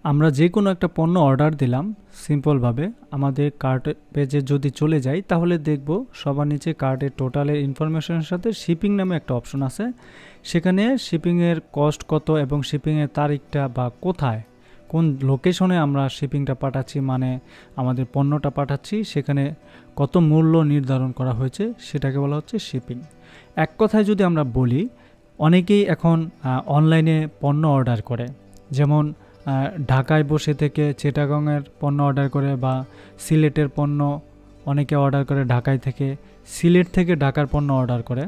আমরা যে কোনো একটা পণ্য অর্ডার দিলাম সিম্পলভাবে আমাদের কার্ট পেজে যদি চলে যাই তাহলে দেখব সবার নিচে কার্টের টোটালের ইনফরমেশনের সাথে শিপিং নামে একটা অপশন আছে। সেখানে শিপিংয়ের কস্ট কত এবং শিপিংয়ের তারিখটা বা কোথায় কোন লোকেশনে আমরা শিপিংটা পাঠাচ্ছি, মানে আমাদের পণ্যটা পাঠাচ্ছি সেখানে কত মূল্য নির্ধারণ করা হয়েছে সেটাকে বলা হচ্ছে শিপিং। এক কথায় যদি আমরা বলি, অনেকেই এখন অনলাইনে পণ্য অর্ডার করে, যেমন ঢাকায় বসে থেকে চিটাগংয়ের পণ্য অর্ডার করে বা সিলেটের পণ্য অনেকে অর্ডার করে ঢাকায় থেকে, সিলেট থেকে ঢাকার পণ্য অর্ডার করে।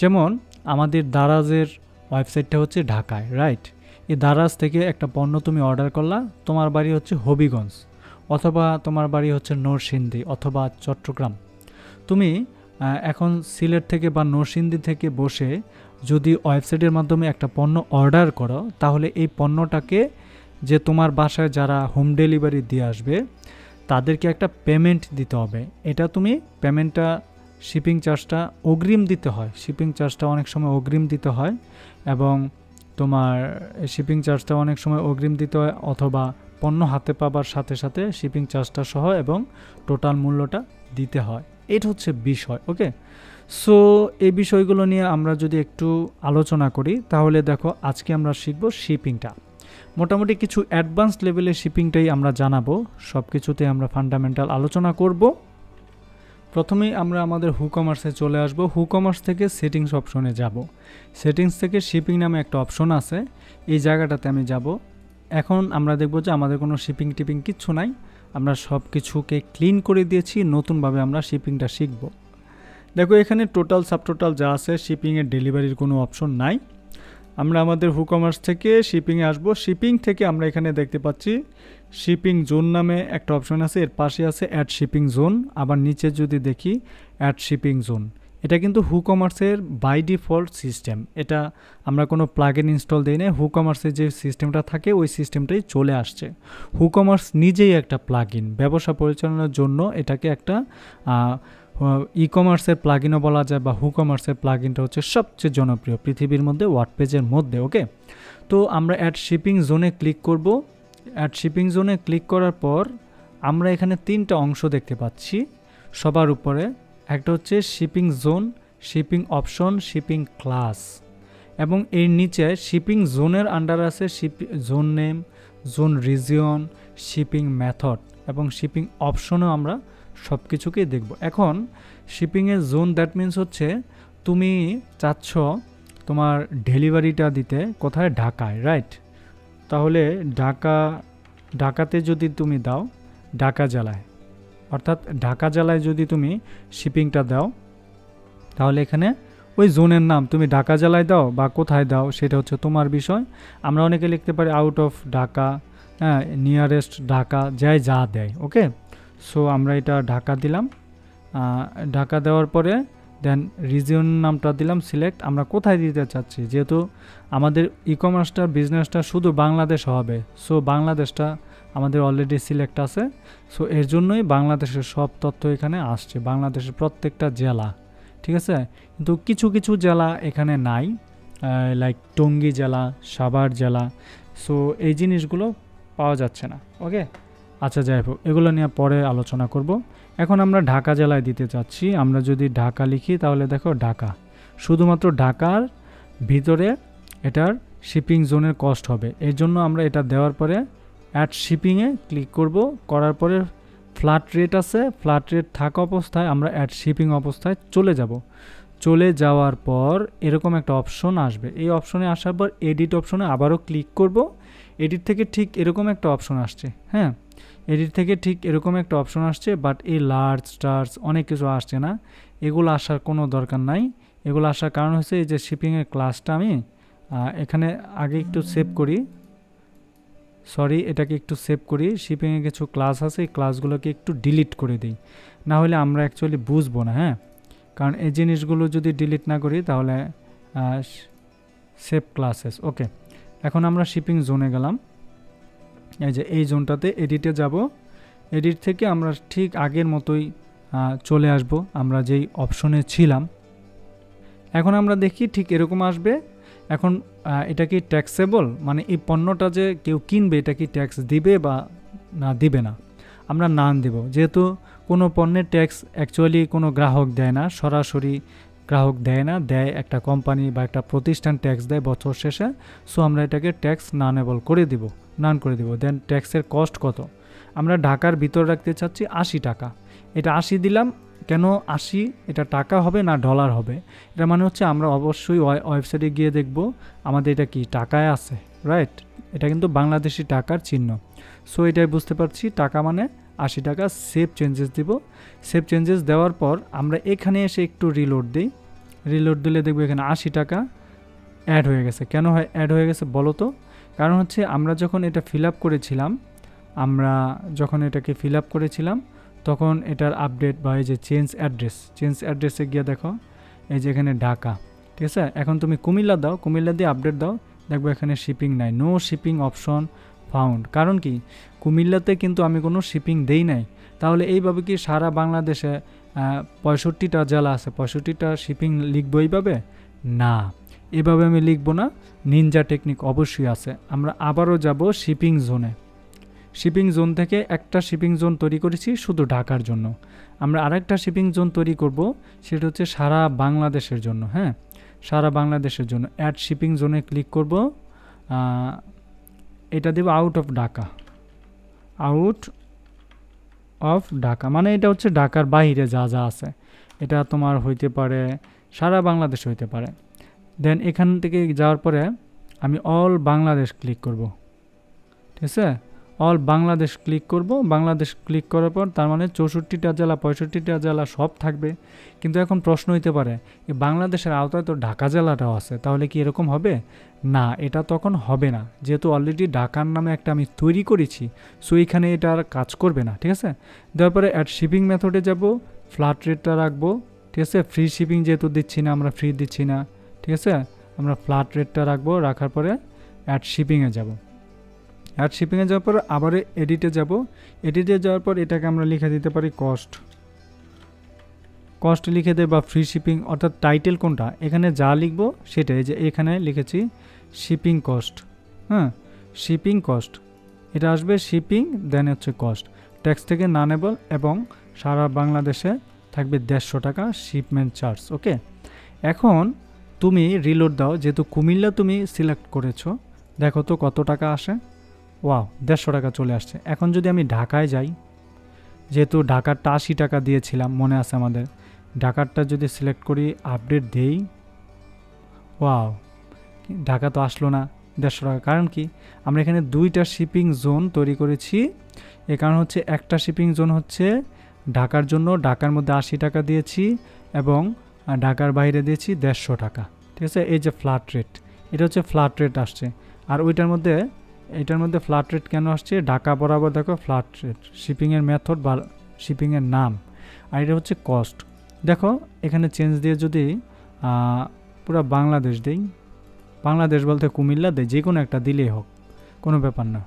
যেমন আমাদের দারাজের ওয়েবসাইটটা হচ্ছে ঢাকায়, রাইট? এই দারাজ থেকে একটা পণ্য তুমি অর্ডার করলা, তোমার বাড়ি হচ্ছে হবিগঞ্জ অথবা তোমার বাড়ি হচ্ছে নরসিংদী অথবা চট্টগ্রাম। তুমি এখন সিলেট থেকে বা নরসিংদী থেকে বসে যদি ওয়েবসাইটের মাধ্যমে একটা পণ্য অর্ডার করো, তাহলে এই পণ্যটাকে যে তোমার বাসায় যারা হোম ডেলিভারি দিয়ে আসবে তাদেরকে একটা পেমেন্ট দিতে হবে। এটা তুমি পেমেন্টটা শিপিং চার্জটা অগ্রিম দিতে হয়, শিপিং চার্জটা অনেক সময় অগ্রিম দিতে হয় এবং তোমার শিপিং চার্জটা অনেক সময় অগ্রিম দিতে হয় অথবা পণ্য হাতে পাবার সাথে সাথে শিপিং চার্জটা সহ এবং টোটাল মূল্যটা দিতে হয়। এটা হচ্ছে বিষয়, ওকে? সো এই বিষয়গুলো নিয়ে আমরা যদি একটু আলোচনা করি তাহলে দেখো আজকে আমরা শিখব শিপিংটা। মোটামুটি কিছু অ্যাডভান্স লেভেলের শিপিংটাই আমরা জানাবো, সব কিছুতে আমরা ফান্ডামেন্টাল আলোচনা করব। প্রথমেই আমরা আমাদের WooCommerce চলে আসব। WooCommerce থেকে সেটিংস অপশনে যাব। সেটিংস থেকে শিপিং নামে একটা অপশন আছে, এই জায়গাটাতে আমি যাব। এখন আমরা দেখব যে আমাদের কোনো শিপিং টিপিং কিচ্ছু নাই, আমরা সব কিছুকে ক্লিন করে দিয়েছি, নতুনভাবে আমরা শিপিংটা শিখব। দেখো এখানে টোটাল সাবটোটাল যা আছে, শিপিংয়ের ডেলিভারির কোনো অপশন নাই। আমরা আমাদের WooCommerce থেকে শিপিংয়ে আসব। শিপিং থেকে আমরা এখানে দেখতে পাচ্ছি শিপিং জোন নামে একটা অপশন আছে, এর পাশে আছে অ্যাড শিপিং জোন, আবার নিচে যদি দেখি অ্যাড শিপিং জোন। এটা কিন্তু WooCommerceর বাই ডিফল্ট সিস্টেম, এটা আমরা কোনো প্লাগইন ইনস্টল দিই না। WooCommerceর যে সিস্টেমটা থাকে ওই সিস্টেমটাই চলে আসছে। WooCommerce নিজেই একটা প্লাগইন, ব্যবসা পরিচালনার জন্য এটাকে একটা ই কমার্সের প্লাগইনও বলা যায়, বা WooCommerceর প্লাগইনটা হচ্ছে সবচেয়ে জনপ্রিয় পৃথিবীর মধ্যে ওয়ার্ডপ্রেসের মধ্যে, ওকে? তো আমরা অ্যাড শিপিং জোনে ক্লিক করব। অ্যাড শিপিং জোনে ক্লিক করার পর আমরা এখানে তিনটা অংশ দেখতে পাচ্ছি সবার উপরে। একটা হচ্ছে shipping zone, shipping option, shipping class, এবং এর নিচে শিপিং জোনের আন্ডার আছে zone name, zone region, shipping method এবং শিপিং অপশনও আমরা সব কিছুকেই দেখব। এখন শিপিংয়ের জোন দ্যাট মিনস হচ্ছে তুমি চাচ্ছ তোমার ডেলিভারিটা দিতে কোথায়, ঢাকায়, রাইট? তাহলে ঢাকাতে যদি তুমি দাও, ঢাকা জেলায়, অর্থাৎ ঢাকা জেলায় যদি তুমি শিপিংটা দাও, তাহলে এখানে ওই জোনের নাম তুমি ঢাকা জেলায় দাও বা কোথায় দাও সেটা হচ্ছে তোমার বিষয়। আমরা অনেকে লিখতে পারি আউট অফ ঢাকা, হ্যাঁ, নিয়ারেস্ট ঢাকা, যা দেয়, ওকে? সো আমরা এটা ঢাকা দিলাম। ঢাকা দেওয়ার পরে দেন রিজিয়ন নামটা দিলাম সিলেক্ট। আমরা কোথায় দিতে চাচ্ছি, যেহেতু আমাদের ই কমার্সটা বিজনেসটা শুধু বাংলাদেশ হবে, সো বাংলাদেশটা আমাদের অলরেডি সিলেক্ট আছে। সো এর জন্যই বাংলাদেশের সব তথ্য এখানে আসছে, বাংলাদেশের প্রত্যেকটা জেলা, ঠিক আছে? কিন্তু কিছু কিছু জেলা এখানে নাই, লাইক টঙ্গী জেলা, সাভার জেলা, সো এই জিনিসগুলো পাওয়া যাচ্ছে না, ওকে? আচ্ছা, যাই হোক, এগুলো নিয়ে পরে আলোচনা করব। এখন আমরা ঢাকা জেলায় দিতে চাচ্ছি। আমরা যদি ঢাকা লিখি তাহলে দেখো ঢাকা, শুধুমাত্র ঢাকার ভিতরে এটার শিপিং জোনের কস্ট হবে। এর জন্য আমরা এটা দেওয়ার পরে অ্যাড শিপিংয়ে ক্লিক করব। করার পরে ফ্ল্যাট রেট আছে, ফ্ল্যাট রেট থাকা অবস্থায় আমরা অ্যাড শিপিং অবস্থায় চলে যাব। চলে যাওয়ার পর এরকম একটা অপশন আসবে। এই অপশনে আসার পর এডিট অপশনে আবারও ক্লিক করব। এডিট থেকে ঠিক এরকম একটা অপশন আসছে, হ্যাঁ, এডিট থেকে ঠিক এরকম একটা অপশন আসছে, বাট এই লার্জ স্টার্স অনেক কিছু আসছে না। এগুলো আসার কোনো দরকার নাই। এগুলো আসার কারণ হচ্ছে এই যে শিপিংয়ের ক্লাসটা আমি এখানে আগে একটু সেভ করি, সরি, এটাকে একটু সেভ করি। শিপিংয়ে কিছু ক্লাস আছে, এই ক্লাসগুলোকে একটু ডিলিট করে দিই, না হলে আমরা অ্যাকচুয়ালি বুঝবো না, হ্যাঁ? কারণ এই জিনিসগুলো যদি ডিলিট না করি তাহলে সেভ ক্লাসেস, ওকে? এখন আমরা শিপিং জোনে গেলাম। এই যে এই জোনটাতে এডিটে যাব। এডিট থেকে আমরা ঠিক আগের মতোই চলে আসব আমরা যেই অপশনে ছিলাম। এখন আমরা দেখি ঠিক এরকম আসবে। এখন এটা কি ট্যাক্সেবল, মানে এই পণ্যটা যে কেউ কিনবে এটা কি ট্যাক্স দিবে বা না দিবে না, আমরা নান দেব। যেহেতু কোনো পণ্যের ট্যাক্স অ্যাকচুয়ালি কোনো গ্রাহক দেয় না, সরাসরি গ্রাহক দেয় না, দেয় একটা কোম্পানি বা একটা প্রতিষ্ঠান ট্যাক্স দেয় বছর শেষে। সো আমরা এটাকে ট্যাক্স নানেবল করে দিব, নান করে দিব। দেন ট্যাক্সের কস্ট কত, আমরা ঢাকার ভিতর রাখতে চাচ্ছি 80 টাকা। এটা 80 দিলাম, কেন 80, এটা টাকা হবে না ডলার হবে? এটা মানে হচ্ছে আমরা অবশ্যই ওয়েবসাইটে গিয়ে দেখব আমাদের এটা কি টাকায় আছে, রাইট? এটা কিন্তু বাংলাদেশি টাকার চিহ্ন। সো এটাই বুঝতে পারছি টাকা মানে 80 টাকা। সেভ চেঞ্জেস দিব। সেভ চেঞ্জেস দেওয়ার পর আমরা এখানে এসে একটু রিলোড দিই। রিলোড দিলে দেখবো এখানে 80 টাকা অ্যাড হয়ে গেছে। কেন অ্যাড হয়ে গেছে বলো তো? কারণ হচ্ছে আমরা যখন এটা ফিল আপ করেছিলাম, তখন এটার আপডেট বা এই যে চেঞ্জ অ্যাড্রেসে গিয়ে দেখো এই যে এখানে ঢাকা, ঠিক আছে? এখন তুমি কুমিল্লা দাও, কুমিল্লা দিয়ে আপডেট দাও, দেখবো এখানে শিপিং নাই, নো শিপিং অপশন ফাউন্ড। কারণ কি, কুমিল্লাতে কিন্তু আমি কোনো শিপিং দেই নাই। তাহলে এইভাবে কি সারা বাংলাদেশে 65টা জেলা আছে, 65টা শিপিং লিখবো এইভাবে? না, এভাবে আমি লিখবো না। নিনজা টেকনিক অবশ্যই আছে। আমরা আবারও যাব শিপিং জোনে। শিপিং জোন থেকে একটা শিপিং জোন তৈরি করেছি শুধু ঢাকার জন্য। আমরা আরেকটা শিপিং জোন তৈরি করব, সেটা হচ্ছে সারা বাংলাদেশের জন্য। হ্যাঁ, সারা বাংলাদেশের জন্য অ্যাড শিপিং জোনে ক্লিক করব। এটা দেব আউট অফ ঢাকা, মানে এটা হচ্ছে ঢাকার বাইরে যা যা আছে। এটা তোমার হইতে পারে সারা বাংলাদেশ হইতে পারে। দেন এখান থেকে যাওয়ার পরে আমি অল বাংলাদেশ ক্লিক করব, ঠিক আছে? অল বাংলাদেশ ক্লিক করব। বাংলাদেশ ক্লিক করার পর তার মানে 64টা জেলা 65টা জেলা সব থাকবে। কিন্তু এখন প্রশ্ন হইতে পারে, এই বাংলাদেশের আওতায় তো ঢাকা জেলাটাও আছে, তাহলে কি এরকম হবে? না, এটা তখন হবে না, যেহেতু অলরেডি ঢাকার নামে একটা আমি তৈরি করেছি। সো এইখানে এটা আর কাজ করবে না, ঠিক আছে? দেওয়ার পরে অ্যাড শিপিং মেথডে যাব, ফ্ল্যাট রেটটা রাখবো, ঠিক আছে? ফ্রি শিপিং যেহেতু দিচ্ছি না, আমরা ফ্রি দিচ্ছি না, ঠিক আছে? আমরা ফ্ল্যাট রেটটা রাখবো। রাখার পরে অ্যাড শিপিংয়ে যাব। অ্যাড শিপিংয়ে যাওয়ার পর আবার এডিটে যাব। এডিটে যাওয়ার পর এটাকে আমরা লিখে দিতে পারি কস্ট লিখে দেয়, বা ফ্রি শিপিং, অর্থাৎ টাইটেল কোনটা এখানে যা লিখবো সেটাই। যে এখানে লিখেছি শিপিং কস্ট, হ্যাঁ, শিপিং কস্ট, এটা আসবে শিপিং, দেন হচ্ছে কস্ট। ট্যাক্স থেকে নানেবল এবং সারা বাংলাদেশে থাকবে 150 টাকা শিপমেন্ট চার্জ। ওকে, এখন তুমি রিলোড দাও। যেহেতু কুমিল্লা তুমি সিলেক্ট করেছো, দেখো তো কত টাকা আসে। ওয়াও, 150 টাকা চলে আসছে। এখন যদি আমি ঢাকায় যাই, যেহেতু ঢাকারটা 80 টাকা দিয়েছিলাম মনে আছে আমাদের, ঢাকারটা যদি সিলেক্ট করি, আপডেট দেই, ওয়াও, ঢাকা তো আসলো না 150 টাকা। কারণ কি, আমরা এখানে 2টা শিপিং জোন তৈরি করেছি। এ কারণ হচ্ছে একটা শিপিং জোন হচ্ছে ঢাকার জন্য, ঢাকার মধ্যে 80 টাকা দিয়েছি এবং ঢাকার বাইরে দিয়েছি 150 টাকা, ঠিক আছে? এই যে ফ্ল্যাট রেট, এটা হচ্ছে ফ্ল্যাট রেট আসছে। আর এটার মধ্যে ফ্ল্যাট রেট কেন আসছে? ঢাকা বরাবর দেখো ফ্ল্যাট রেট, শিপিংয়ের মেথড বা শিপিংয়ের নাম। আর এটা হচ্ছে কস্ট। দেখো এখানে চেঞ্জ দিয়ে যদি পুরো বাংলাদেশ দেই, বাংলাদেশ বলতে কুমিল্লা দেয়, যে কোনো একটা দিলেই হোক, কোনো ব্যাপার না।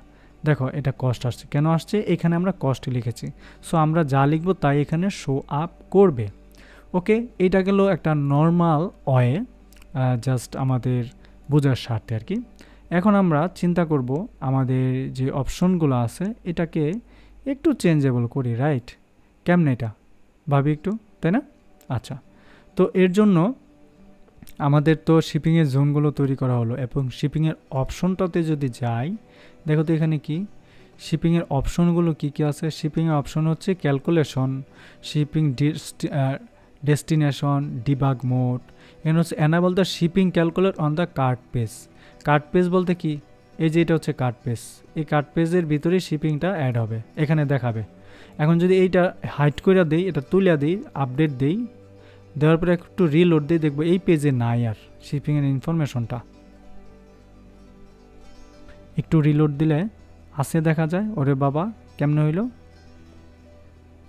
দেখো এটা কস্ট আসছে। কেন আসছে? এখানে আমরা কস্ট লিখেছি। সো আমরা যা লিখবো তাই এখানে শো আপ করবে। ওকে, এইটা গেল একটা নর্মাল ওয়ে, জাস্ট আমাদের বোঝার স্বার্থে আর কি। এখন আমরা চিন্তা করব আমাদের যে অপশনগুলো আছে এটাকে একটু চেঞ্জেবল করি, রাইট? কেমনে এটা ভাবি একটু, তাই না? আচ্ছা, তো এর জন্য আমাদের তো শিপিংয়ের জোনগুলো তৈরি করা হলো, এবং শিপিংয়ের অপশনটাতে যদি যাই, দেখো তো এখানে কি শিপিংয়ের অপশনগুলো কি কি আছে। শিপিংয়ের অপশন হচ্ছে calculation, shipping destination, debug mode. এখানে হচ্ছে enable the shipping calculate on the cart page. Cart page বলতে কি, এই যে এটা হচ্ছে কার্ট পেজ, এই কার্ট পেজের ভিতরে শিপিংটা অ্যাড হবে, এখানে দেখাবে। এখন যদি এইটা হাইড করে দিই, এটা তুলে দিই, আপডেট দিই, দেওয়ার পরে একটু রিলোড দিয়ে দেখবো এই পেজে নাই আর শিপিংয়ের ইনফরমেশনটা। একটু রিলোড দিলে আসে, দেখা যায়। ওরে বাবা, কেমনে হইল?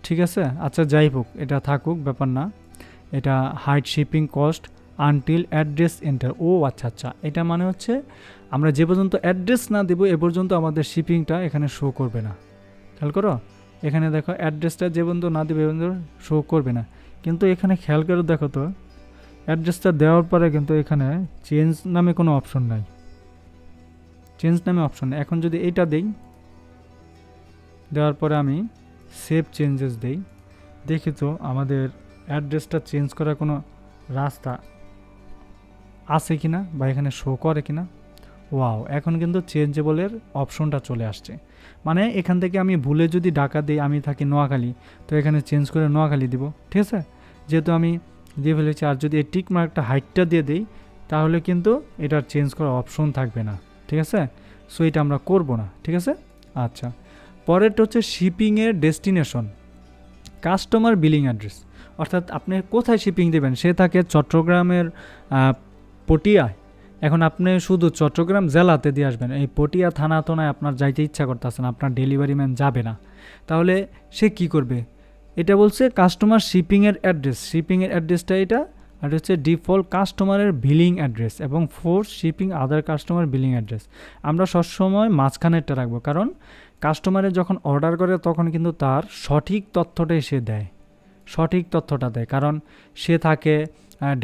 ঠিক আছে, আচ্ছা যাই হোক, এটা থাকুক, ব্যাপার না। এটা hide shipping cost until address enter. ও আচ্ছা আচ্ছা, এটা মানে হচ্ছে আমরা যে পর্যন্ত অ্যাড্রেস না দেবো এ পর্যন্ত আমাদের শিপিংটা এখানে শো করবে না। খেয়াল করো, এখানে দেখো অ্যাড্রেসটা যে পর্যন্ত না দেবে এ পর্যন্ত শো করবে না। কিন্তু এখানে খেয়াল করে দেখো তো, অ্যাড্রেসটা দেওয়ার পরে কিন্তু এখানে চেঞ্জ নামে কোনো অপশন নাই, চেঞ্জ নামে অপশন নেই। এখন যদি এইটা দেই, দেওয়ার পরে আমি সেভ চেঞ্জেস দেই, দেখি তো আমাদের অ্যাড্রেসটা চেঞ্জ করার কোনো রাস্তা আছে কিনা বা এখানে শো করে কিনা। ওয়াও, এখন কিন্তু চেঞ্জেবলের অপশনটা চলে আসছে। মানে এখান থেকে আমি ভুলে যদি ঢাকা দিই, আমি থাকি নোয়াখালী, তো এখানে চেঞ্জ করে নোয়াখালী দিব, ঠিক আছে, যেহেতু আমি দিয়ে ফেলেছি। আর যদি এই টিক মার্কটা হাইটটা দিয়ে দিই, তাহলে কিন্তু এটার চেঞ্জ করার অপশন থাকবে না, ঠিক আছে। সো এটা আমরা করব না, ঠিক আছে। আচ্ছা, পরেরটা হচ্ছে শিপিংয়ের ডেস্টিনেশন, কাস্টমার বিলিং অ্যাড্রেস, অর্থাৎ আপনি কোথায় শিপিং দেবেন। সে থাকে চট্টগ্রামের পটিয়ায়, এখন আপনি শুধু চট্টগ্রাম জেলাতে দিয়ে আসবেন, এই পটিয়া থানা থানায় আপনার যাইতে ইচ্ছা করতেছে না, আপনার ডেলিভারি ম্যান যাবে না, তাহলে সে কি করবে। এটা বলছে কাস্টমার শিপিংয়ের অ্যাড্রেস, শিপিংয়ের অ্যাড্রেসটা এটা, আর হচ্ছে ডিফল্ট কাস্টমারের বিলিং অ্যাড্রেস এবং ফোর্স শিপিং আদার কাস্টমার বিলিং অ্যাড্রেস। আমরা সবসময় মাঝখানেরটা রাখবো, কারণ কাস্টমারের যখন অর্ডার করে তখন কিন্তু তার সঠিক তথ্যটাই সে দেয়, সঠিক তথ্যটা দেয়, কারণ সে থাকে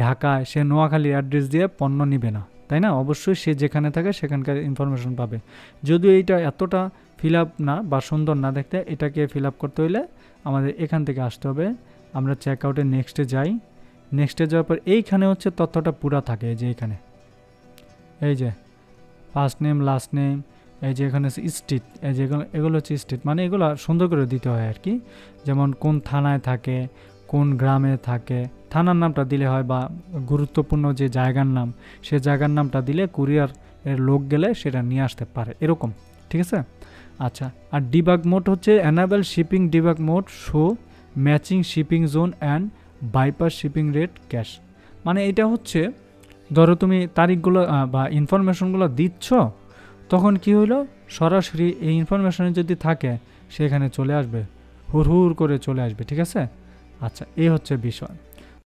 ঢাকায়, সে নোয়াখালীর অ্যাড্রেস দিয়ে পণ্য নিবে না, তাই না। অবশ্যই সে যেখানে থাকে সেখানকার ইনফরমেশন পাবে। যদিও এইটা এতটা ফিল আপ না বা সুন্দর না দেখতে, এটাকে ফিল আপ করতে হলে আমাদের এখান থেকে আসতে হবে। আমরা চেক আউটে নেক্সটে যাই, নেক্সটে যাওয়ার পর এইখানে হচ্ছে তথ্যটা পুরা থাকে, এই যে এখানে, এই যে ফার্স্ট নেম লাস্ট নেম, এই যে এখানে স্ট্রিট, এই যে এগুলো হচ্ছে স্ট্রিট, মানে এগুলো সুন্দর করে দিতে হয় আর কি। যেমন কোন থানায় থাকে, কোন গ্রামে থাকে, থানার নামটা দিলে হয়, বা গুরুত্বপূর্ণ যে জায়গার নাম, সে জায়গার নামটা দিলে কুরিয়ার এর লোক গেলে সেটা নিয়ে আসতে পারে, এরকম, ঠিক আছে। আচ্ছা, আর ডিবাগ মোড হচ্ছে enable shipping debug mode show matching shipping zone and bypass shipping rate cache. মানে এটা হচ্ছে ধরো তুমি তারিখগুলো বা ইনফরমেশনগুলো দিচ্ছ, তখন কি হলো, সরাসরি এই ইনফরমেশনে যদি থাকে সেখানে চলে আসবে, হুড় করে চলে আসবে, ঠিক আছে। আচ্ছা, এই হচ্ছে বিষয়।